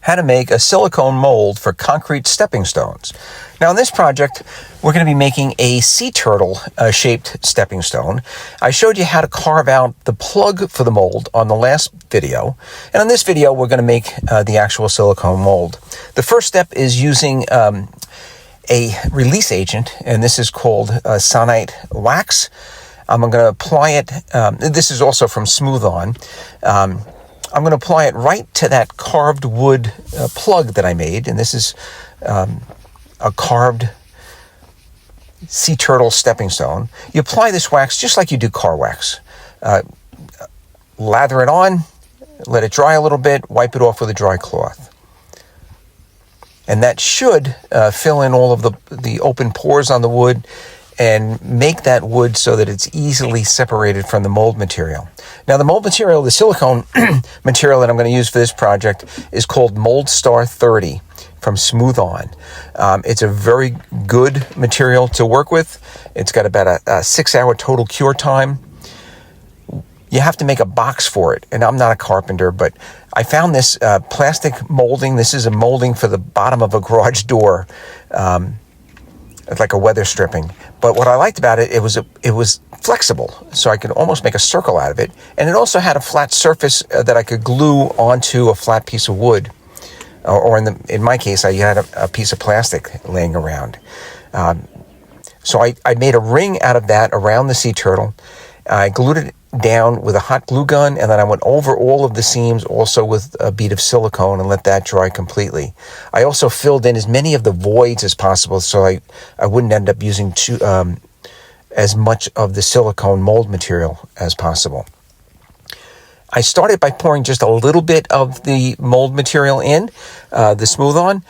how to make a silicone mold for concrete stepping stones. Now in this project, we're going to be making a sea turtle shaped stepping stone. I showed you how to carve out the plug for the mold on the last video. And on this video, we're going to make the actual silicone mold. The first step is using a release agent, and this is called Sonite Wax. I'm going to apply it, this is also from Smooth On. I'm going to apply it right to that carved wood plug that I made, and this is a carved sea turtle stepping stone. You apply this wax just like you do car wax. Lather it on, let it dry a little bit, wipe it off with a dry cloth. And that should fill in all of the open pores on the wood and make that wood so that it's easily separated from the mold material. Now the mold material, the silicone material that I'm going to use for this project is called Mold Star 30 from Smooth On. It's a very good material to work with. It's got about a 6-hour total cure time. You have to make a box for it, and I'm not a carpenter, but I found this plastic molding. This is a molding for the bottom of a garage door. It's like a weather stripping. But what I liked about it, it was flexible, so I could almost make a circle out of it. And it also had a flat surface that I could glue onto a flat piece of wood. Or in my case, I had a piece of plastic laying around. So I made a ring out of that around the sea turtle. I glued it down with a hot glue gun, and then I went over all of the seams also with a bead of silicone and let that dry completely. I also filled in as many of the voids as possible so I wouldn't end up using as much of the silicone mold material as possible. I started by pouring just a little bit of the mold material in, the Smooth On,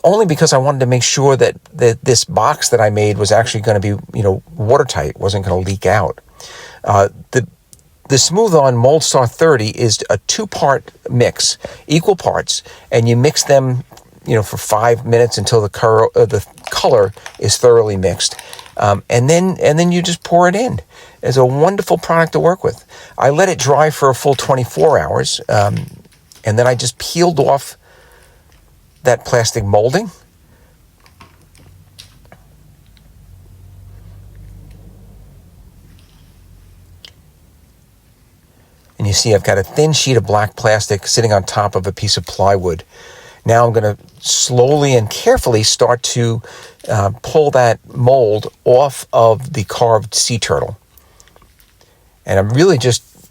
only because I wanted to make sure that this box that I made was actually going to be, watertight, wasn't going to leak out. The Smooth On Mold Star 30 is a 2-part mix, equal parts, and you mix them, for 5 minutes until the color is thoroughly mixed, and then you just pour it in. It's a wonderful product to work with. I let it dry for a full 24 hours, and then I just peeled off that plastic molding. And you see I've got a thin sheet of black plastic sitting on top of a piece of plywood. Now I'm going to slowly and carefully start to pull that mold off of the carved sea turtle. And I'm really just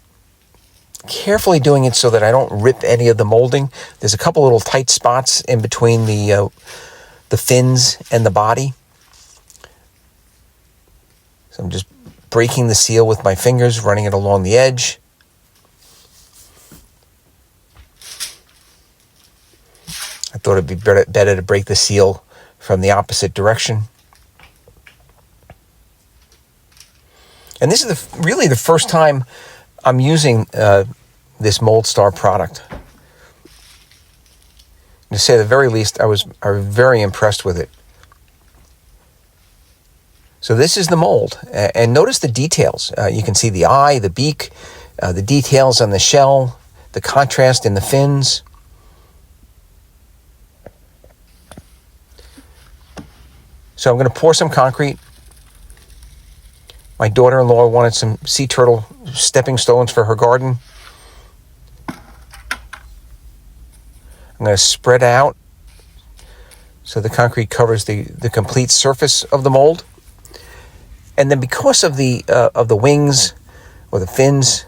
carefully doing it so that I don't rip any of the molding. There's a couple little tight spots in between the fins and the body. So I'm just breaking the seal with my fingers, running it along the edge. I thought it'd be better to break the seal from the opposite direction. And this is really the first time I'm using this Mold Star product. To say the very least, I was very impressed with it. So this is the mold. And notice the details. You can see the eye, the beak, the details on the shell, the contrast in the fins. So I'm going to pour some concrete. My daughter-in-law wanted some sea turtle stepping stones for her garden. I'm going to spread out so the concrete covers the complete surface of the mold. And then because of the wings or the fins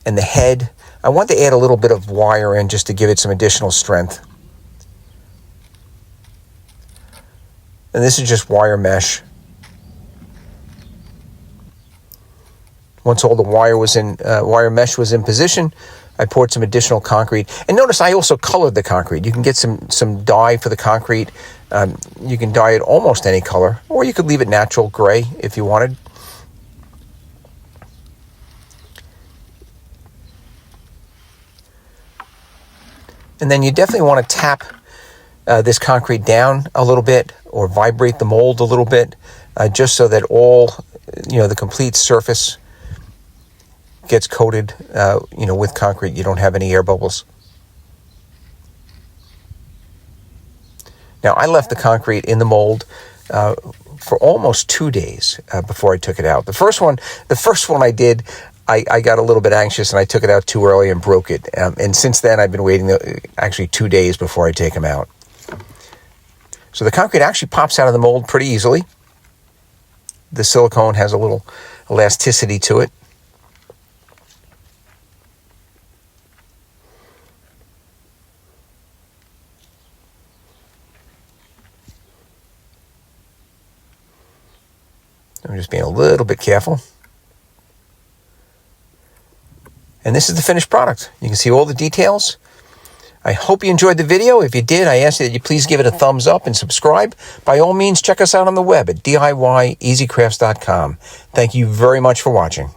and the head, I want to add a little bit of wire in just to give it some additional strength. And this is just wire mesh. Once all the wire mesh was in position, I poured some additional concrete. And notice I also colored the concrete. You can get some dye for the concrete. You can dye it almost any color, or you could leave it natural gray if you wanted. And then you definitely want to tap this concrete down a little bit or vibrate the mold a little bit, just so that all, the complete surface gets coated, with concrete. You don't have any air bubbles. Now, I left the concrete in the mold for almost 2 days before I took it out. The first one I did, I got a little bit anxious and I took it out too early and broke it. And since then, I've been waiting actually 2 days before I take them out. So the concrete actually pops out of the mold pretty easily. The silicone has a little elasticity to it. I'm just being a little bit careful. And this is the finished product. You can see all the details. I hope you enjoyed the video. If you did, I ask that you please give it a thumbs up and subscribe. By all means, check us out on the web at DIYEasyCrafts.com. Thank you very much for watching.